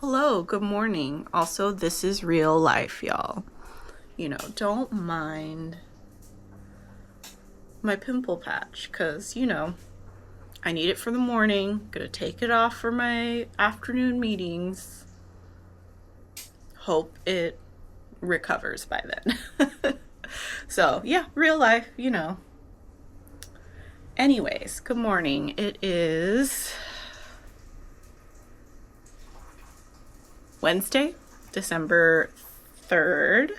Hello, good morning. Also, this is real life, y'all. Don't mind my pimple patch, because, I need it for the morning. Gonna take it off for my afternoon meetings. Hope it recovers by then. So, yeah, real life, Anyways, good morning. It is Wednesday, December 3rd,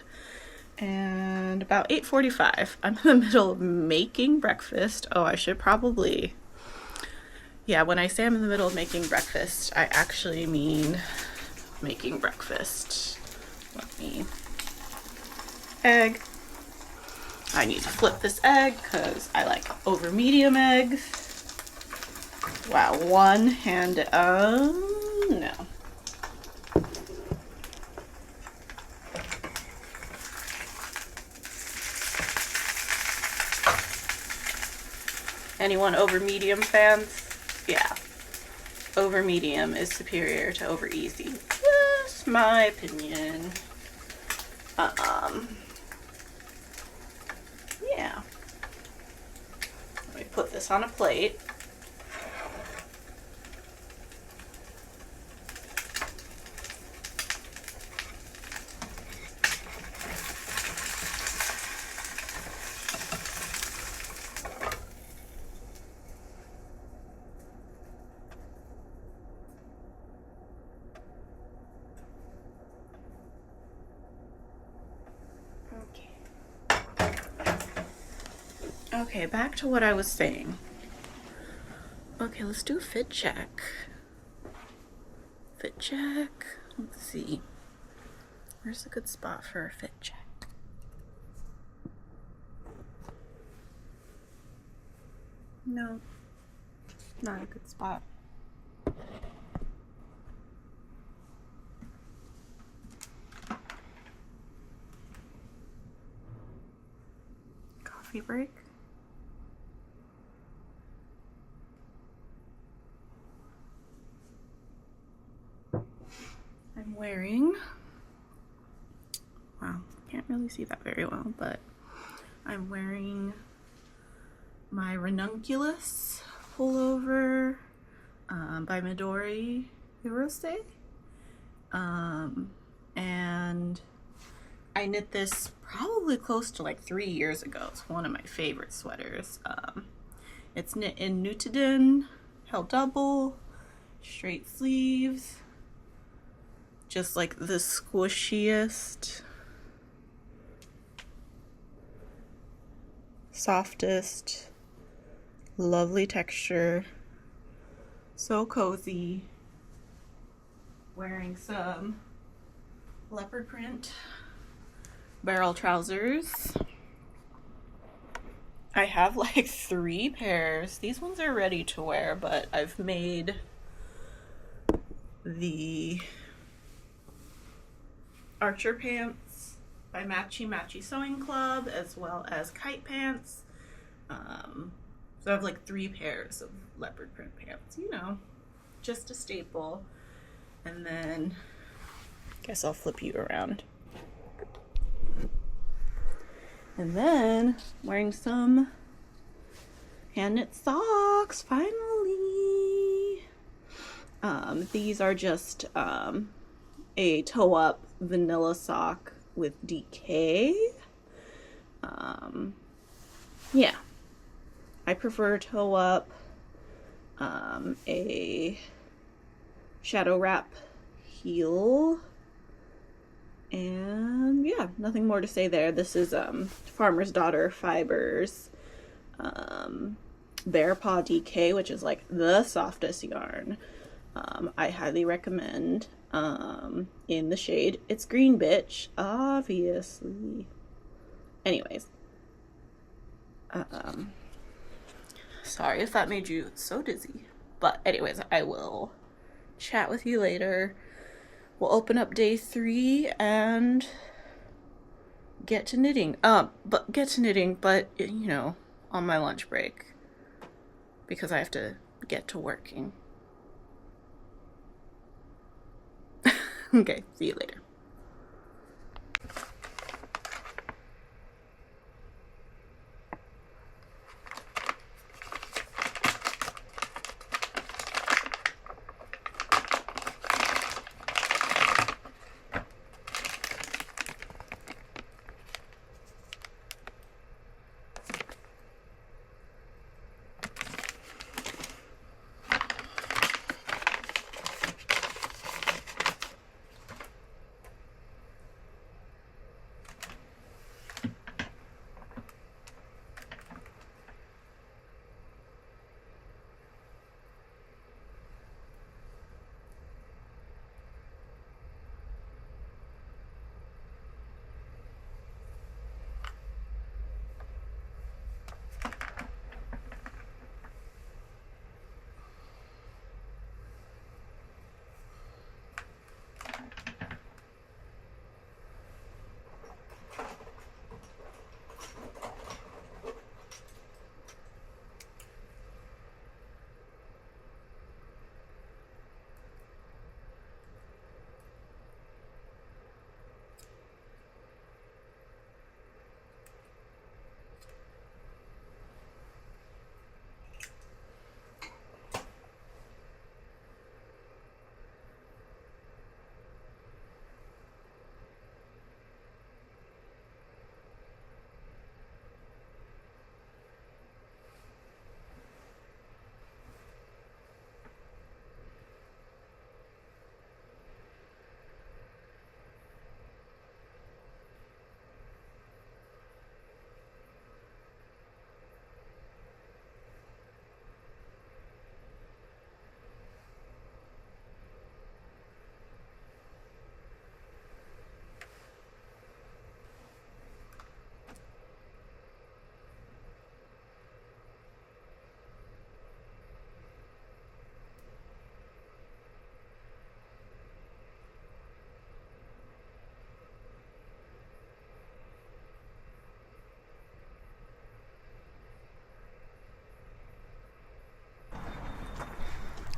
and about 8:45. I'm in the middle of making breakfast. Oh, I should probably... Yeah, when I say I'm in the middle of making breakfast, I actually mean making breakfast. Let me... Egg. I need to flip this egg because I like over medium eggs. Wow, one hand... no. Anyone over medium fans? Yeah. Over medium is superior to over easy. Just my opinion. Yeah. Let me put this on a plate. Okay, back to what I was saying. Okay, let's do a fit check. Fit check. Let's see. Where's a good spot for a fit check? No, not a good spot. Coffee break. I'm wearing, wow, can't really see that very well, but I'm wearing my ranunculus pullover by Midori Hirose. And I knit this probably close to like 3 years ago. It's one of my favorite sweaters. It's knit in Nutiden, held double, straight sleeves. Just like the squishiest, softest, lovely texture. So cozy. Wearing some leopard print barrel trousers. I have like 3 pairs. These ones are ready to wear, but I've made the Archer pants by Matchy Matchy Sewing Club, as well as kite pants. So I have like 3 pairs of leopard print pants, just a staple. And then I guess I'll flip you around. And then wearing some hand knit socks, finally. These are just a toe up vanilla sock with DK. Yeah, I prefer toe up, a shadow wrap heel, and yeah, nothing more to say there. This is Farmer's Daughter Fibers Bear Paw DK, which is like the softest yarn. I highly recommend. In the shade, it's Green Bitch, obviously. Anyways, sorry if that made you so dizzy, but anyways, I will chat with you later. We'll open up day 3 and get to knitting. But on my lunch break, because I have to get to working. Okay, see you later.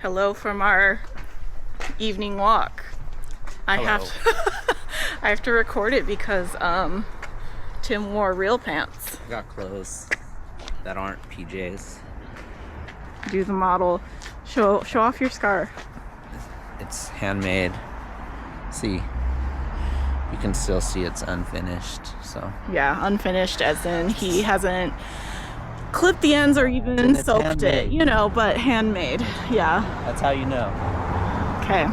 Hello from our evening walk. I have to record it because Tim wore real pants. I got clothes that aren't PJs. Do the model. Show off your scar. It's handmade. See, you can still see it's unfinished. So yeah, unfinished as in he hasn't clipped the ends or even soaked handmade. It, you know, but handmade. Yeah. That's how you know. Okay.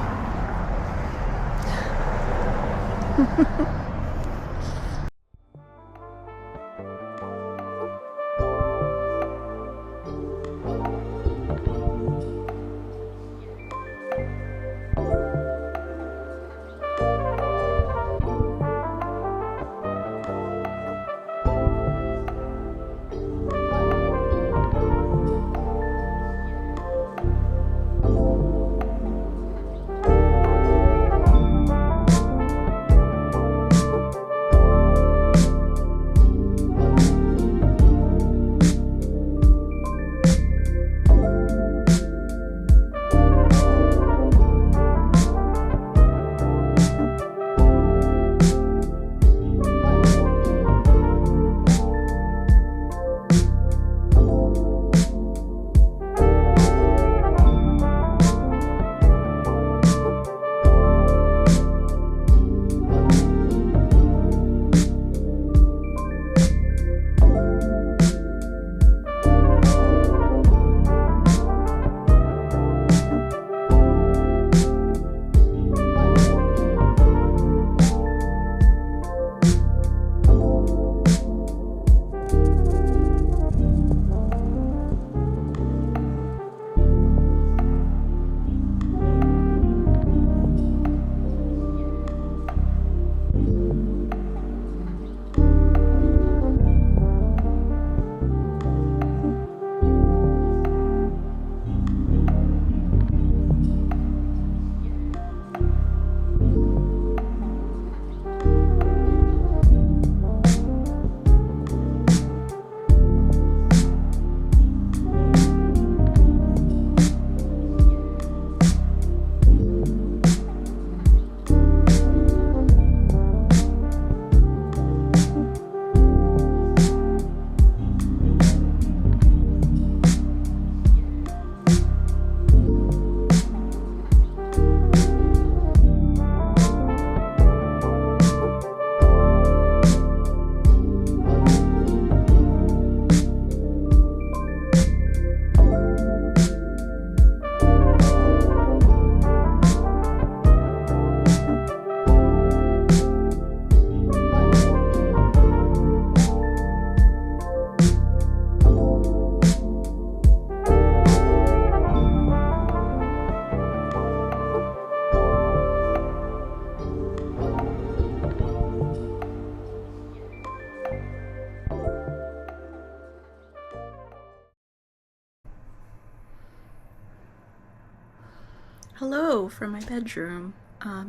Hello from my bedroom.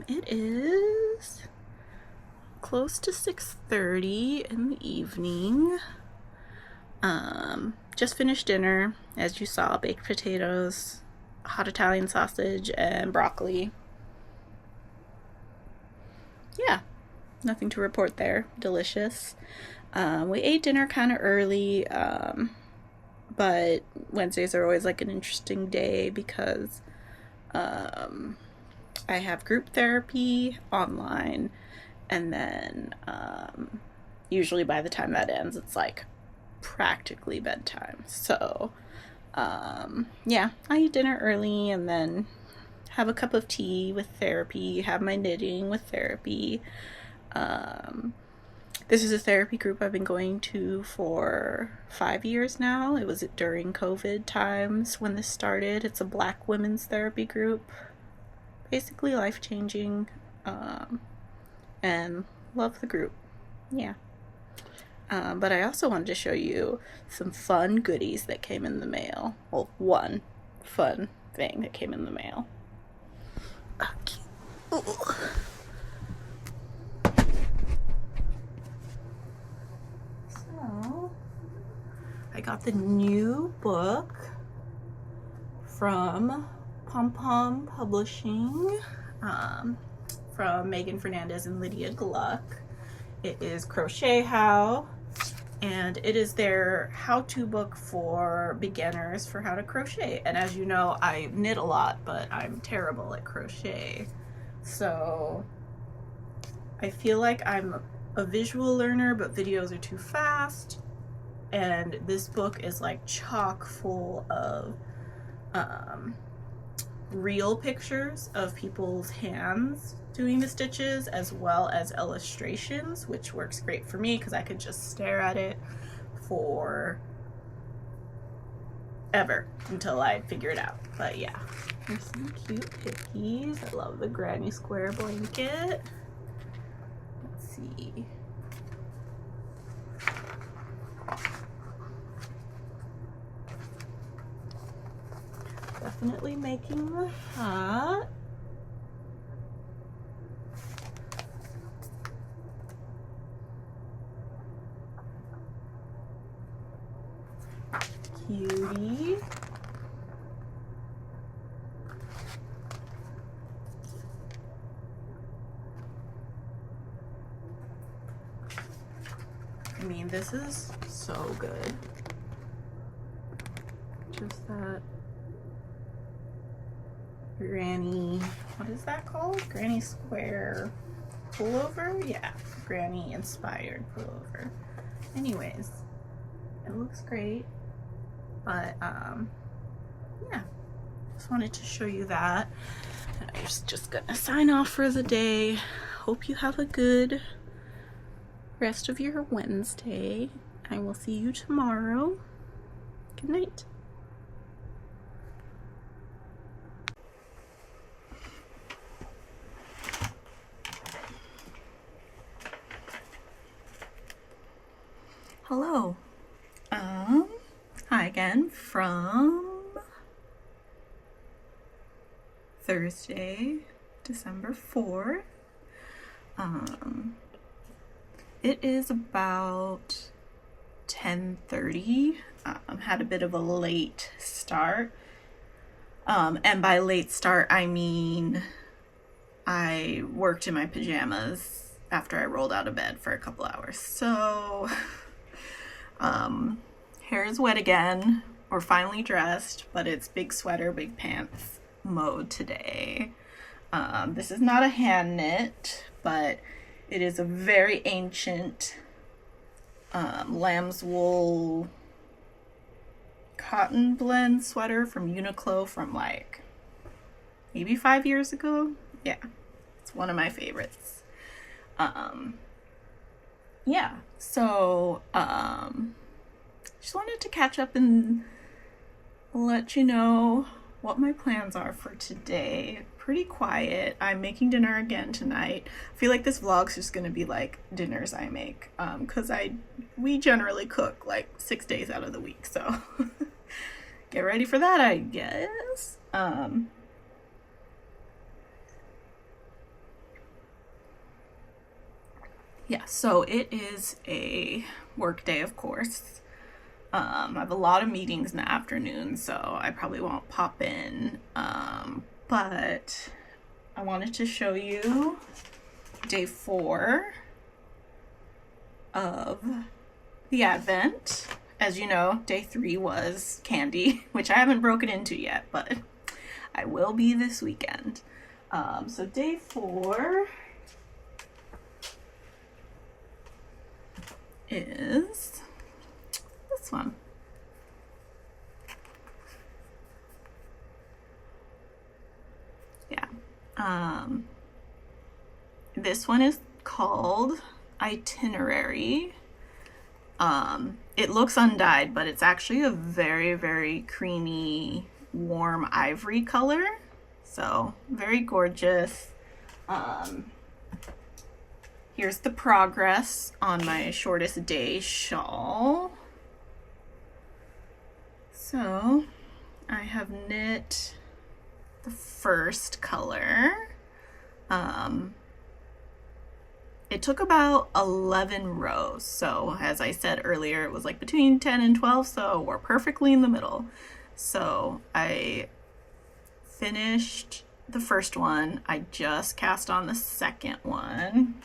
It is close to 6:30 in the evening. Just finished dinner. As you saw, baked potatoes, hot Italian sausage, and broccoli. Yeah, nothing to report there. Delicious. We ate dinner kind of early, but Wednesdays are always like an interesting day because I have group therapy online, and then usually by the time that ends, it's like practically bedtime. So yeah, I eat dinner early and then have a cup of tea with therapy, have my knitting with therapy. This is a therapy group I've been going to for 5 years now. It was during COVID times when this started. It's a Black women's therapy group. Basically life-changing, and love the group. Yeah. But I also wanted to show you some fun goodies that came in the mail. Well, one fun thing that came in the mail. Okay. Ooh. So, I got the new book from Pom Pom Publishing, from Megan Fernandez and Lydia Gluck. It is Crochet How, and it is their how-to book for beginners for how to crochet. And as you know, I knit a lot, but I'm terrible at crochet. So I feel like I'm a visual learner, but videos are too fast. And this book is like chock full of real pictures of people's hands doing the stitches, as well as illustrations, which works great for me because I could just stare at it for ever until I figure it out. But yeah, there's some cute pickies. I love the granny square blanket. Let's see. Definitely making the hat. Cutie. I mean, this is so good. Just that granny, what is that called? Granny square pullover? Yeah, granny inspired pullover. Anyways, it looks great. But yeah, just wanted to show you that. And I'm just gonna sign off for the day. Hope you have a good rest of your Wednesday. I will see you tomorrow. Good night. Hello. Hi again from Thursday, December 4th. It is about 10:30. Had a bit of a late start. And by late start, I mean I worked in my pajamas after I rolled out of bed for a couple hours. So, hair is wet again. We're finally dressed, but it's big sweater, big pants mode today. This is not a hand knit, but it is a very ancient lamb's wool cotton blend sweater from Uniqlo from like maybe 5 years ago. Yeah, it's one of my favorites. Yeah, so just wanted to catch up and let you know what my plans are for today. Pretty quiet. I'm making dinner again tonight. I feel like this vlog's just gonna be like dinners I make, because we generally cook like 6 days out of the week, so get ready for that, I guess. Yeah, so it is a work day, of course. I have a lot of meetings in the afternoon, so I probably won't pop in. But I wanted to show you day 4 of the Advent. As you know, day 3 was candy, which I haven't broken into yet, but I will be this weekend. So day 4 is this one. Yeah. This one is called Itinerary. It looks undyed, but it's actually a very, very creamy, warm ivory color. So very gorgeous. Here's the progress on my shortest day shawl. So I have knit the first color. It took about 11 rows. So as I said earlier, it was like between 10 and 12, so we're perfectly in the middle. So I finished the first one. I just cast on the second one.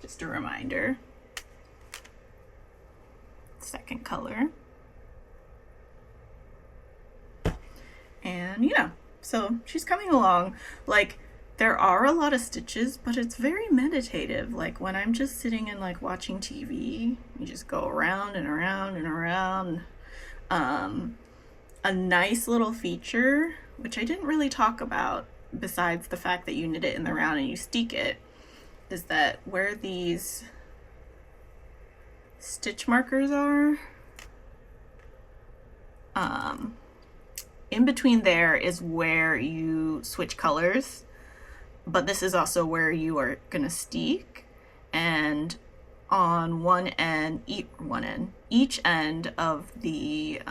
Just a reminder. Second color. And yeah, so she's coming along. Like, there are a lot of stitches, but it's very meditative. Like when I'm just sitting and like watching TV, you just go around and around and around. A nice little feature, which I didn't really talk about besides the fact that you knit it in the round and you steek it, is that where these stitch markers are, in between there is where you switch colors, but this is also where you are gonna steek, and on each end of the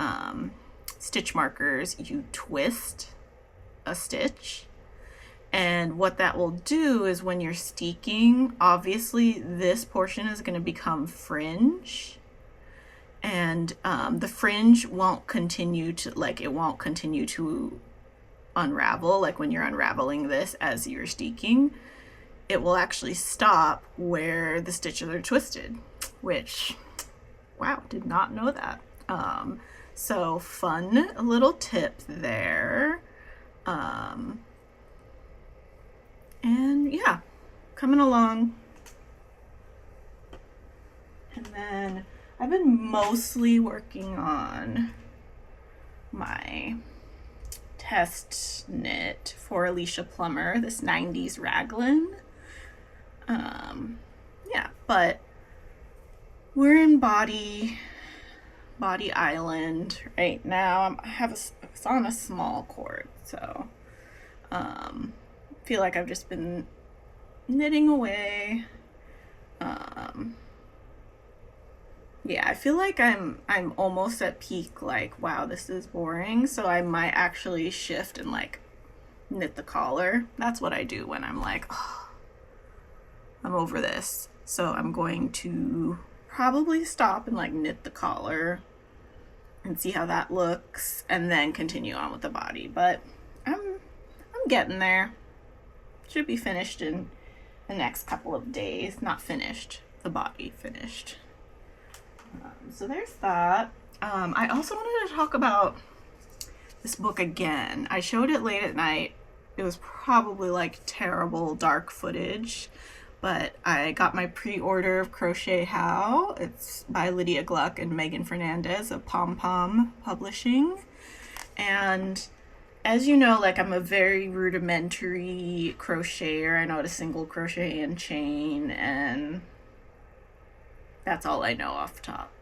stitch markers you twist a stitch. And what that will do is when you're steeking, obviously this portion is going to become fringe, and the fringe won't continue to unravel. Like when you're unraveling this as you're steeking, it will actually stop where the stitches are twisted, which, wow, did not know that. So fun little tip there. And yeah, coming along. And then I've been mostly working on my test knit for Alicia Plummer, this 90s raglan. Yeah, but we're in Body Island right now. It's on a small cord, so feel like I've just been knitting away. Yeah, I feel like I'm almost at peak, like, wow, this is boring, so I might actually shift and like knit the collar. That's what I do when I'm like, oh, I'm over this. So I'm going to probably stop and like knit the collar and see how that looks, and then continue on with the body. But I'm getting there. Should be finished in the next couple of days. Not finished, the body finished. So there's that. I also wanted to talk about this book again. I showed it late at night. It was probably like terrible dark footage, but I got my pre-order of Crochet How. It's by Lydia Gluck and Megan Fernandez of Pom Pom Publishing. And as you know, like, I'm a very rudimentary crocheter. I know how to single crochet and chain, and that's all I know off the top.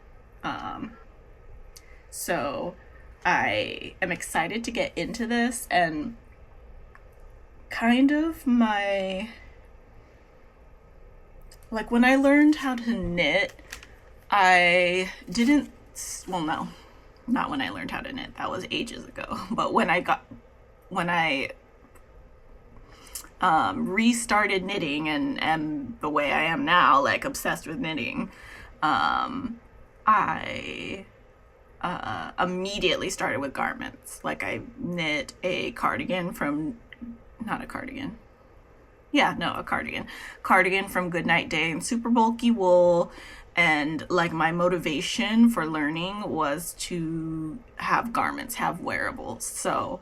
So I am excited to get into this, and kind of like, when I learned how to knit, I didn't, well, no, not when I learned how to knit, that was ages ago, but when I restarted knitting and the way I am now, like, obsessed with knitting, I immediately started with garments. Like, I knit a cardigan from, not a cardigan, yeah, no, a cardigan from Goodnight Day in super bulky wool. And like, my motivation for learning was to have garments, have wearables. So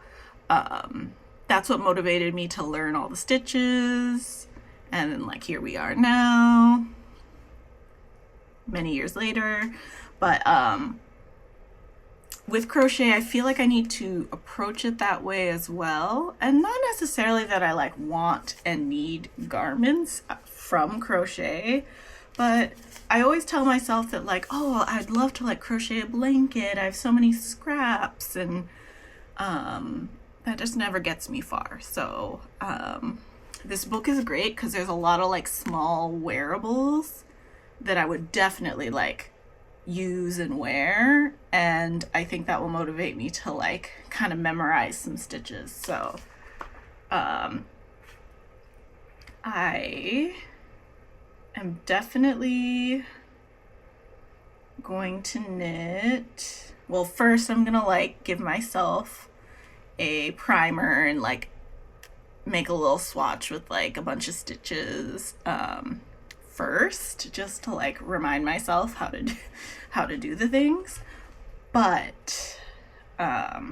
that's what motivated me to learn all the stitches. And then, like, here we are now, many years later. But with crochet, I feel like I need to approach it that way as well. And not necessarily that I, like, want and need garments from crochet, but I always tell myself that, like, oh, I'd love to, like, crochet a blanket. I have so many scraps, and that just never gets me far. So this book is great because there's a lot of, like, small wearables that I would definitely, like, use and wear, and I think that will motivate me to, like, kind of memorize some stitches. So I am definitely going to knit. Well, first I'm gonna, like, give myself a primer and, like, make a little swatch with, like, a bunch of stitches first, just to, like, remind myself how to do the things. But let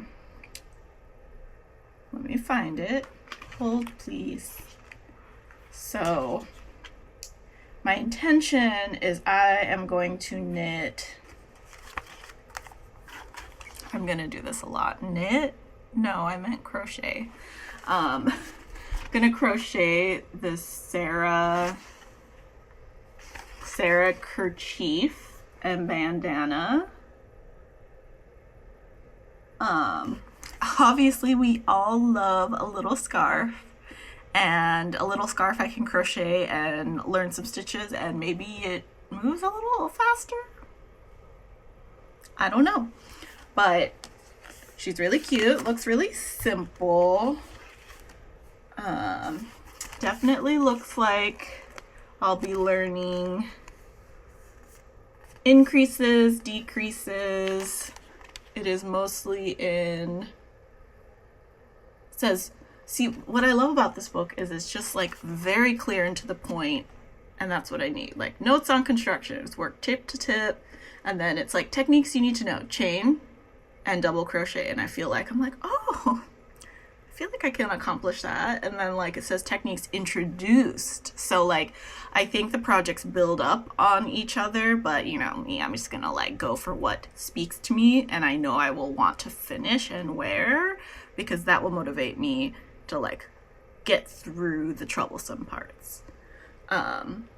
me find it. Hold, please. So my intention is I am going to knit, I'm gonna do this a lot. Knit? No, I meant crochet. I'm gonna crochet this Sarah kerchief and bandana. Obviously we all love a little scarf, and a little scarf I can crochet and learn some stitches, and maybe it moves a little faster. I don't know, but she's really cute, looks really simple. Definitely looks like I'll be learning increases, decreases. It is mostly in, it says, see, what I love about this book is it's just, like, very clear and to the point, and that's what I need. Like, notes on construction, it's work tip to tip, and then it's, like, techniques you need to know, chain and double crochet, and I feel like, I'm like, oh, I feel like I can accomplish that. And then, like, it says techniques introduced, so, like, I think the projects build up on each other, but, you know me, I'm just gonna, like, go for what speaks to me, and I know I will want to finish and wear, because that will motivate me to, like, get through the troublesome parts. And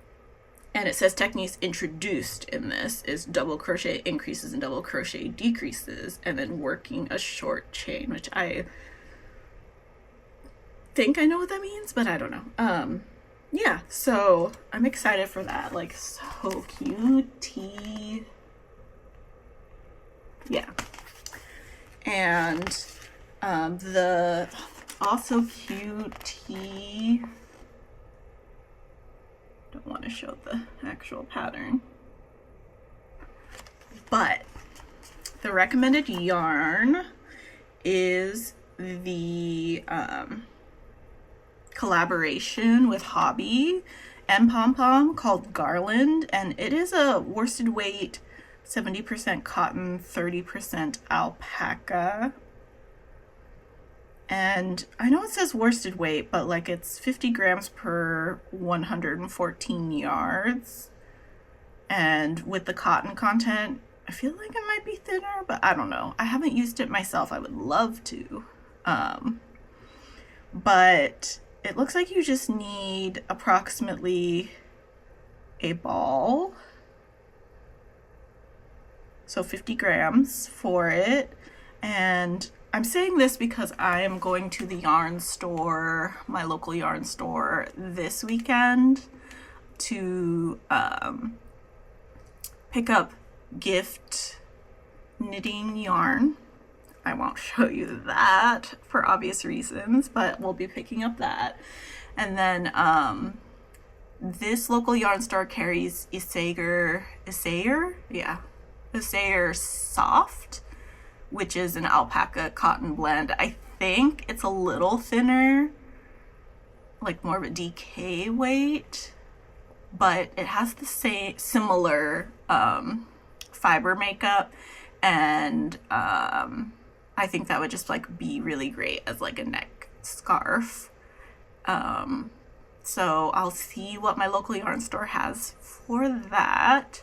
it says techniques introduced in this is double crochet increases and double crochet decreases, and then working a short chain, which I think I know what that means, but I don't know. Yeah, so I'm excited for that. Like, so cutie. Yeah. And the also cutie, don't want to show the actual pattern, but the recommended yarn is the collaboration with Hobby and Pom Pom called Garland, and it is a worsted weight 70% cotton, 30% alpaca And I know it says worsted weight, but like it's 50 grams per 114 yards. And with the cotton content, I feel like it might be thinner, but I don't know. I haven't used it myself. I would love to. But it looks like you just need approximately a ball. So 50 grams for it. And I'm saying this because I am going to the yarn store, my local yarn store, this weekend to pick up gift knitting yarn. I won't show you that for obvious reasons, but we'll be picking up that. And then this local yarn store carries Isager Soft, which is an alpaca cotton blend. I think it's a little thinner, like more of a DK weight, but it has the similar fiber makeup, and I think that would just like be really great as like a neck scarf. So I'll see what my local yarn store has for that,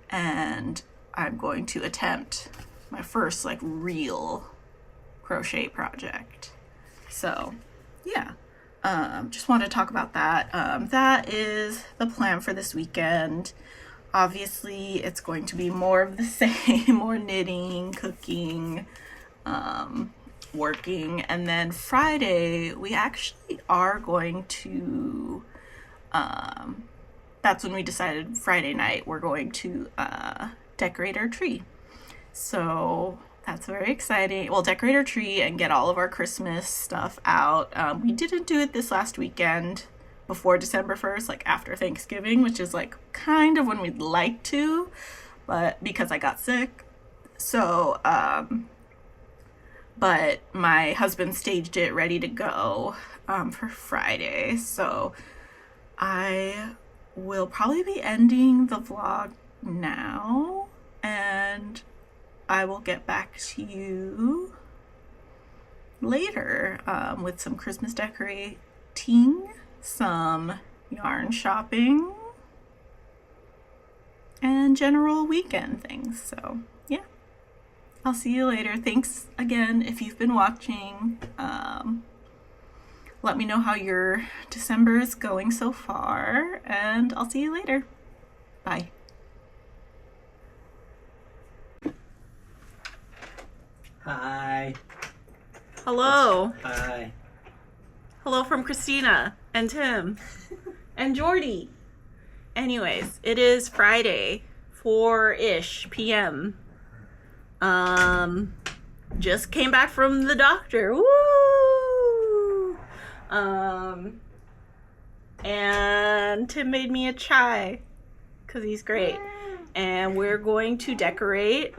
and I'm going to attempt my first like real crochet project. So yeah, just want to talk about that. That is the plan for this weekend. Obviously it's going to be more of the same, more knitting, cooking, working. And then Friday we actually are going to that's when we decided Friday night we're going to decorate our tree. So that's very exciting. We'll decorate our tree and get all of our Christmas stuff out. We didn't do it this last weekend before December 1st, like after Thanksgiving, which is like kind of when we'd like to, but because I got sick. So but my husband staged it ready to go for Friday. So I will probably be ending the vlog now, and I will get back to you later with some Christmas decorating, some yarn shopping, and general weekend things. So yeah, I'll see you later. Thanks again if you've been watching. Let me know how your December is going so far, and I'll see you later. Bye. Hi. Hello. Hi. Hello from Christina and Tim and Jordy. Anyways, it is Friday, 4-ish p.m. Just came back from the doctor. Woo! And Tim made me a chai because he's great. And we're going to decorate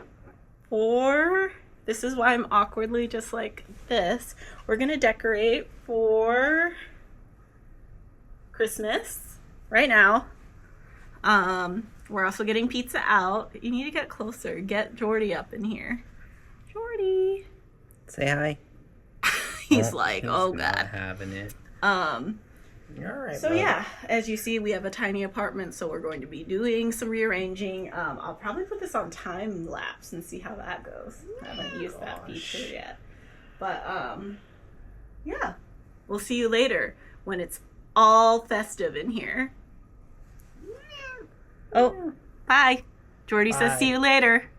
for... This is why I'm awkwardly just like this. We're gonna decorate for Christmas right now. We're also getting pizza out. You need to get closer. Get Jordy up in here. Jordy. Say hi. He's like, oh not God. having it. You're all right, So bud. yeah, as you see, we have a tiny apartment, so we're going to be doing some rearranging. I'll probably put this on time lapse and see how that goes. I haven't used that feature yet. But yeah, we'll see you later when it's all festive in here. Oh, bye. Jordy says see you later.